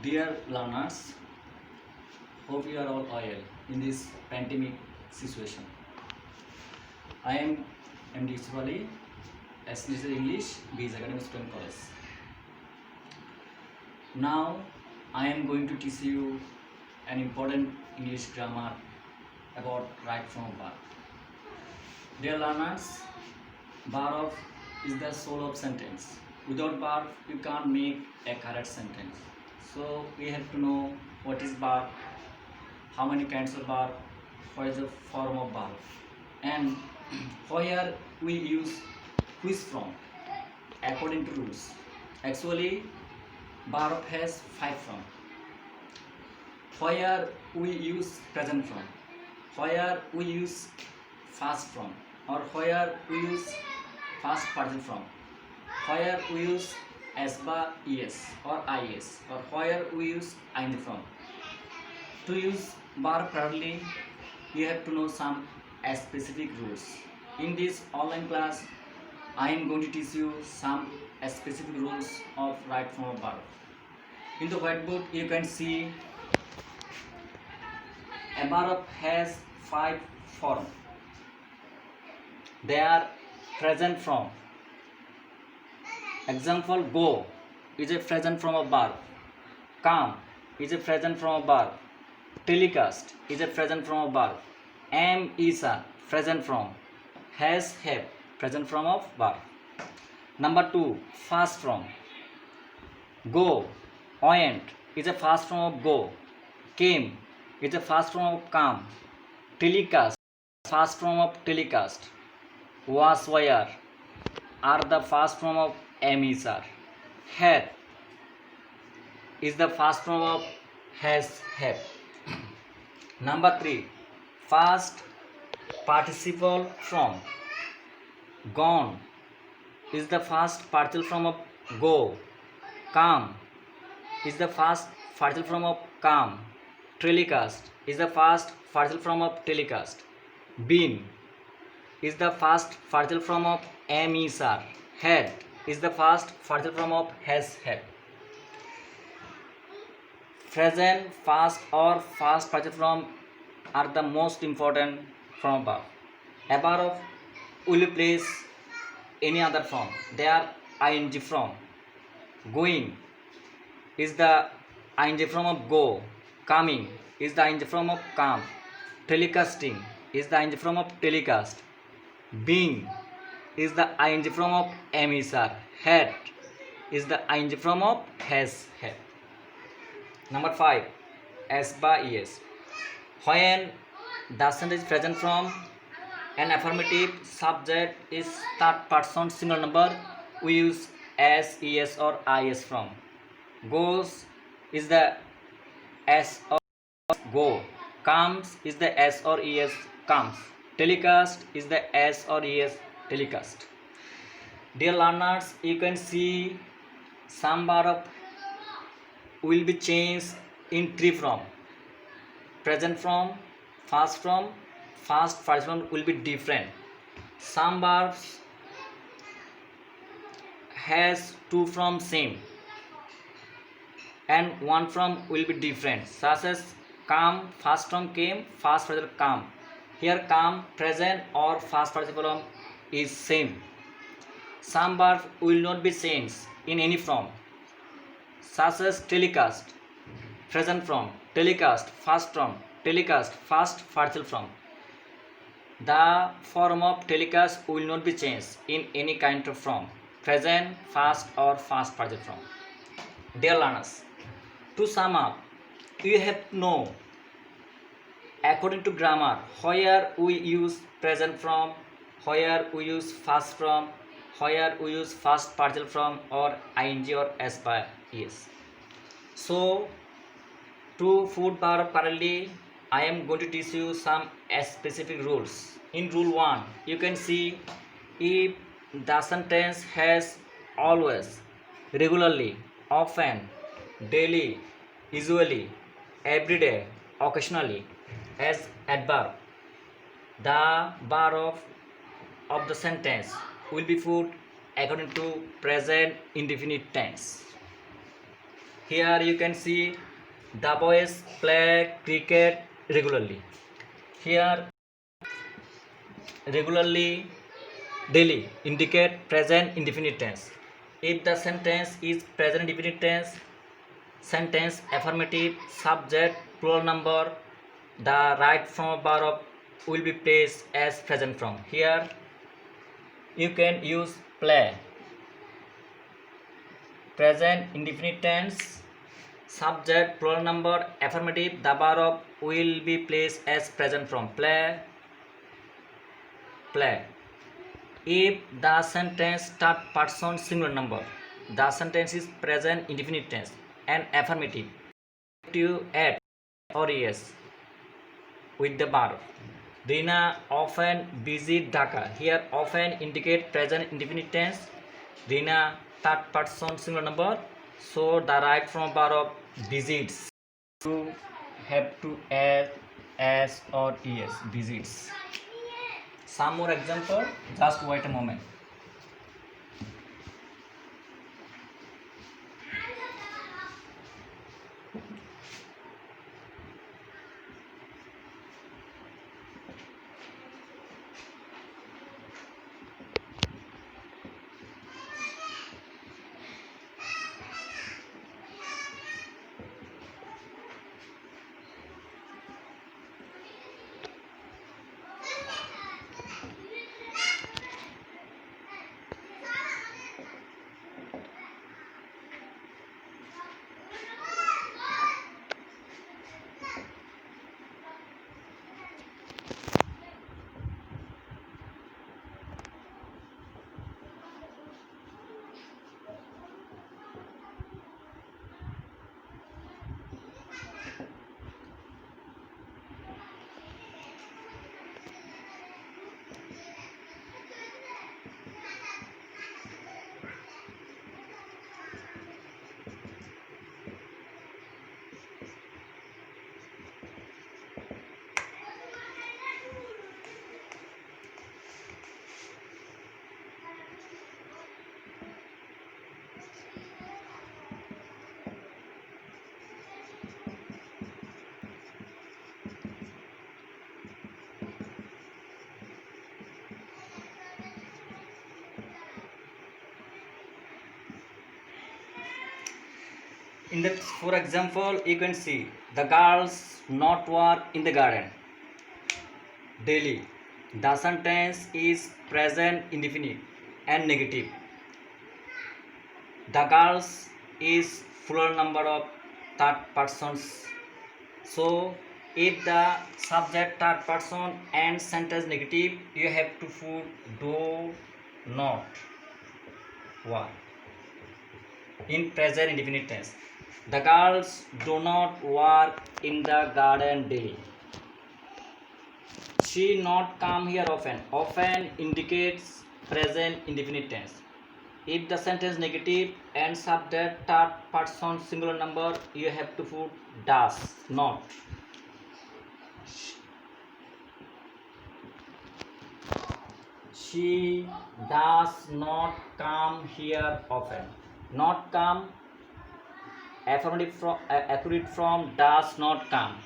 Dear learners, hope you are all well in this pandemic situation. I am MD Yusuf as teacher English, Bees Academy Student College. Now I am going to teach you an important English grammar about right from verb. Dear learners, verb is the soul of sentence. Without verb, you can't make a correct sentence. So we have to know what is verb, how many kinds of verb, what is the form of verb, and where we use which from according to rules. Actually, verb has 5 forms. Where we use present form, where we use past form, or where we use past participle form, where we use s by es or is, or where we use ing form. To use verb properly, you have to know some specific rules. In this online class, I am going to teach you some specific rules of right form of verb. In the whiteboard, you can see a verb has 5 forms. They are present form. Example: go is a present form of verb. Come is a present form of verb. Telecast is a present form of verb. Am is a present form. Has, have, present form of verb. Number 2, past form. Go, went is a past form of go. Came is a past form of come. Telecast, past form of telecast. Was, were are the past form of am, is, are. Had is the past form of has, have. Number 3, past participle from. Gone is the past participle form of go. Come is the past participle form of come. Telecast is the past participle form of telecast. Been is the past participle form of am, is, are. Had is the past participle form of has, had. Present, past or past participle form are the most important form of verb. A verb will replace any other form. They are ing form. Going is the ing form of go. Coming is the ing form of come. Telecasting is the ing form of telecast. Being is the ing form of am, is, are. Had is the ing form of has, had. Number 5, s by es. When the sentence is present from an affirmative subject is third person single number, we use s, es or is from. Goes is the s or go. Comes is the s or es comes. Telecast is the s or es telecast. Dear learners, you can see some verb will be changed in 3 form. Present form, past participle will be different. Some verbs has 2 forms same and 1 form will be different, such as come, past form came, past participle come. Here come, present or past participle is same. Some verbs will not be changed in any form, such as telecast, present form, telecast, past form, telecast, past participle form. The form of telecast will not be changed in any kind of form, present, past or past participle form. Dear learners, to sum up, you have to know according to grammar where we use present form, where we use past form, where we use past participle form or ing or s by es. So to put verb correctly, I am going to teach you some specific rules. In rule 1, you can see if the sentence has always, regularly, often, daily, usually, every day, occasionally as adverb, the verb of the sentence will be put according to present indefinite tense. Here you can see the boys play cricket regularly. Here regularly, daily indicate present indefinite tense. If the sentence is present indefinite tense, sentence affirmative, subject, plural number, the right form verb will be placed as present form. Here you can use play. Present indefinite tense, subject, plural number, affirmative, the verb will be placed as present form. Play, play. If the sentence start person singular number, the sentence is present indefinite tense and affirmative. To add or yes with the verb. Rina often visit Dhaka. Here often indicate present indefinite tense. Rina third person singular number. So the right from verb visits. You have to add as or es visits. Some more example. Just wait a moment. In the for example, you can see the girls not work in the garden daily. The sentence is present indefinite and negative. The girls is plural number of third persons. So if the subject third person and sentence negative, you have to put do not work in present indefinite tense. The girls do not work in the garden daily. She not come here often. Often indicates present indefinite tense. If the sentence negative and subject third person singular number, you have to put does not. She does not come here often. Not come, accurate from does not come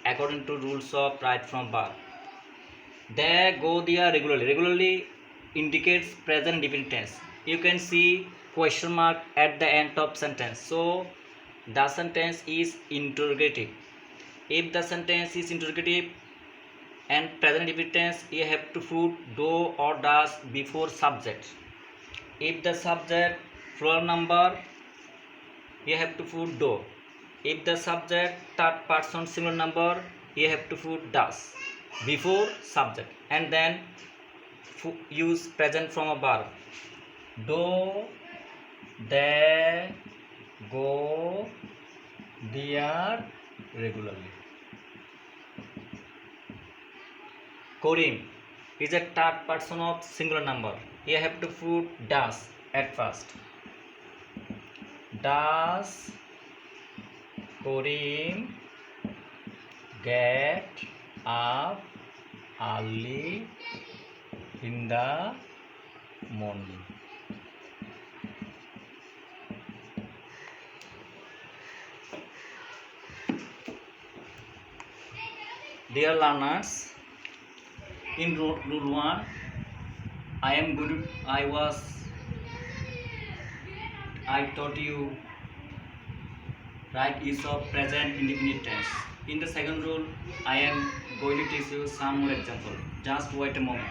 according to rules of right from verb. They go there regularly. Regularly indicates present indefinite tense. You can see question mark at the end of sentence. So the sentence is interrogative. If the sentence is interrogative and present indefinite tense, you have to put do or does before subject. If the subject plural number, you have to put do. If the subject third person singular number, you have to put does before subject, and then use present from a verb. Do they go there regularly? Karim is a third person of singular number. You have to put does at first. Does Karim get up early in the morning? Dear learners, in rule 1, I taught you right use of present indefinite tense. In the second rule, I am going to teach you some more example. Just wait a moment.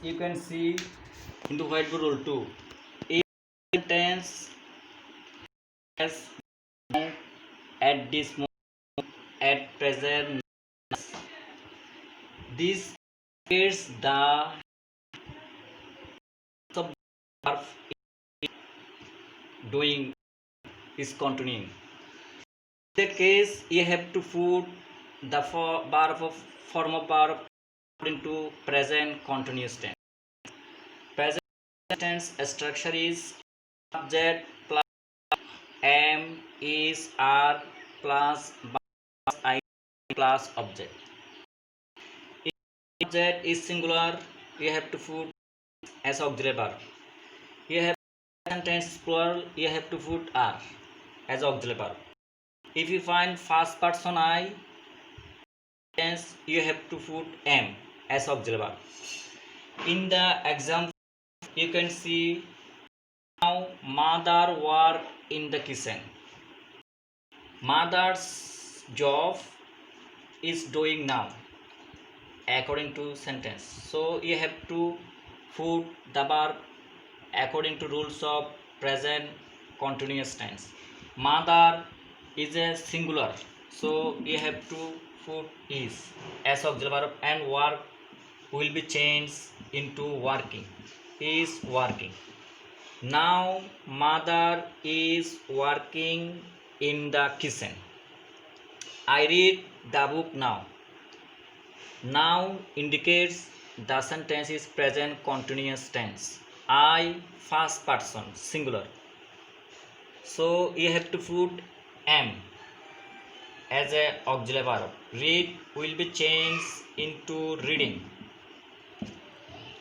You can see in the whiteboard rule 2. If tense has at this moment at present, this is the verb doing is continuing. In that case, you have to put the form of verb into present continuous tense. Present tense structure is subject plus am is are plus I plus object. If object is singular, you have to put as auxiliary verb. You have sentence plural, you have to put are as auxiliary verb. If you find first person I, tense you have to put am as auxiliary verb. In the example, you can see now mother work in the kitchen. Mother's job is doing now according to sentence. So you have to put the verb according to rules of present continuous tense. Mother is a singular, so you have to put is as auxiliary verb and work will be changed into working. Is working. Now mother is working in the kitchen. I read the book now. Now indicates the sentence is present continuous tense. I first person singular. So you have to put am as a auxiliary verb. Read will be changed into reading.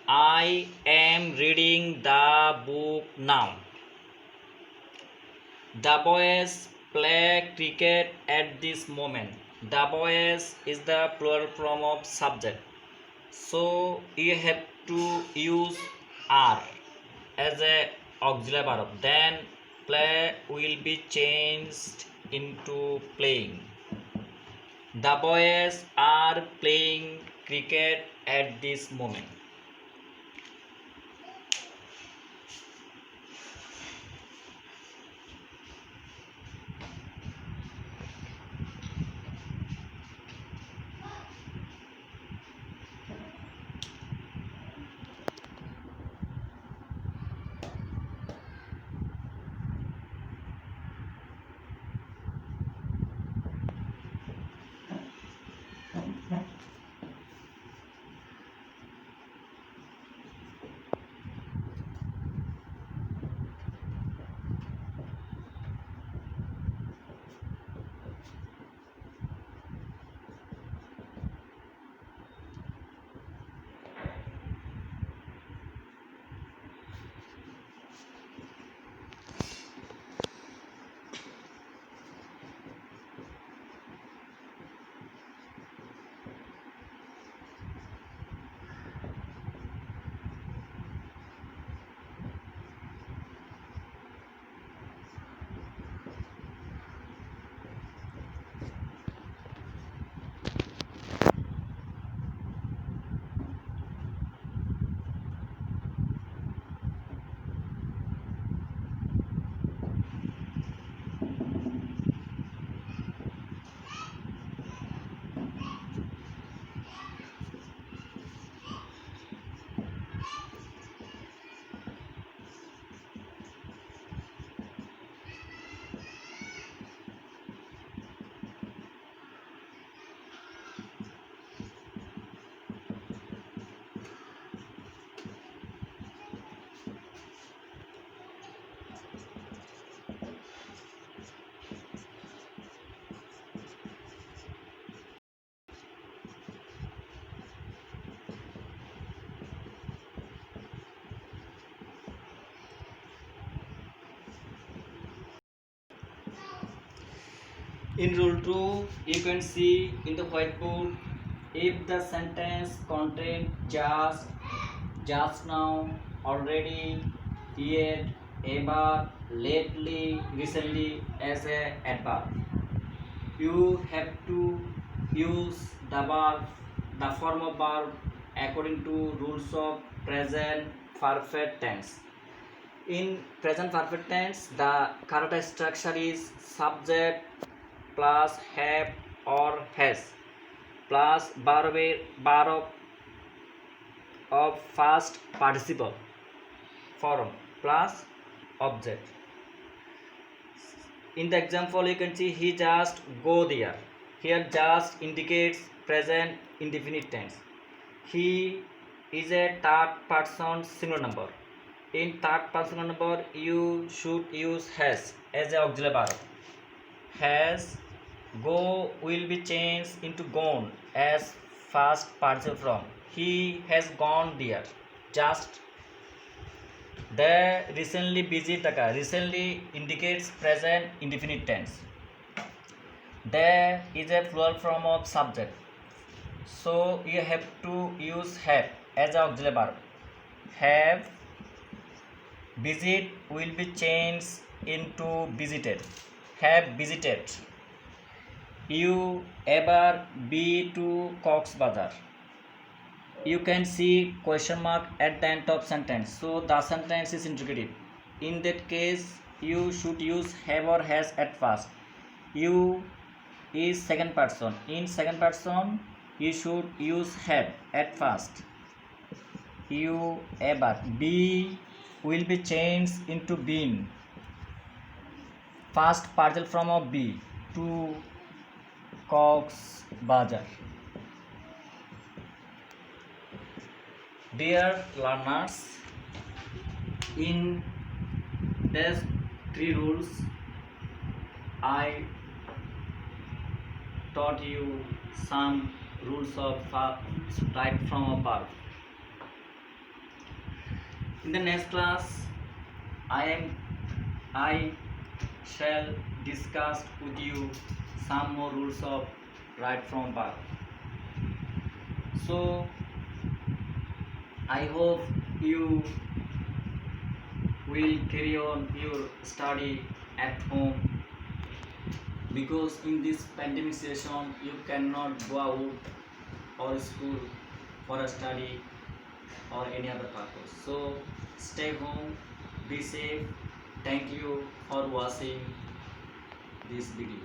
I am reading the book now. The boys play cricket at this moment. The boys is the plural form of subject. So you have to use are as a auxiliary verb. Then play will be changed into playing. The boys are playing cricket at this moment. In rule 2, you can see in the whiteboard, if the sentence contains just now, already, yet, ever, lately, recently as a adverb, you have to use the form of verb according to rules of present perfect tense. In present perfect tense, the correct structure is subject plus have or has plus verb of past participle form plus object. In the example, you can see he just go there. Here just indicates present indefinite tense. He is a third person singular number. In third person singular number, you should use has as a auxiliary verb. Has go will be changed into gone as past participle from. He has gone there. Just the recently visit the car. Recently indicates present indefinite tense. There is a plural form of subject. So you have to use have as auxiliary verb. Have visit will be changed into visited. Have visited. You ever be to Cox Bazar? You can see question mark at the end of sentence, so the sentence is interrogative. In that case, you should use have or has at first. You is second person. In second person, you should use have at first. You ever. Be will be changed into been. Past partial form of be to Cox Bazar. Dear learners, in these three rules, I taught you some rules of right from a verb. In the next class, I shall discuss with you some more rules of right from verb. So I hope you will carry on your study at home, because in this pandemic situation you cannot go out or school for a study or any other purpose. So stay home, be safe. Thank you for watching this video.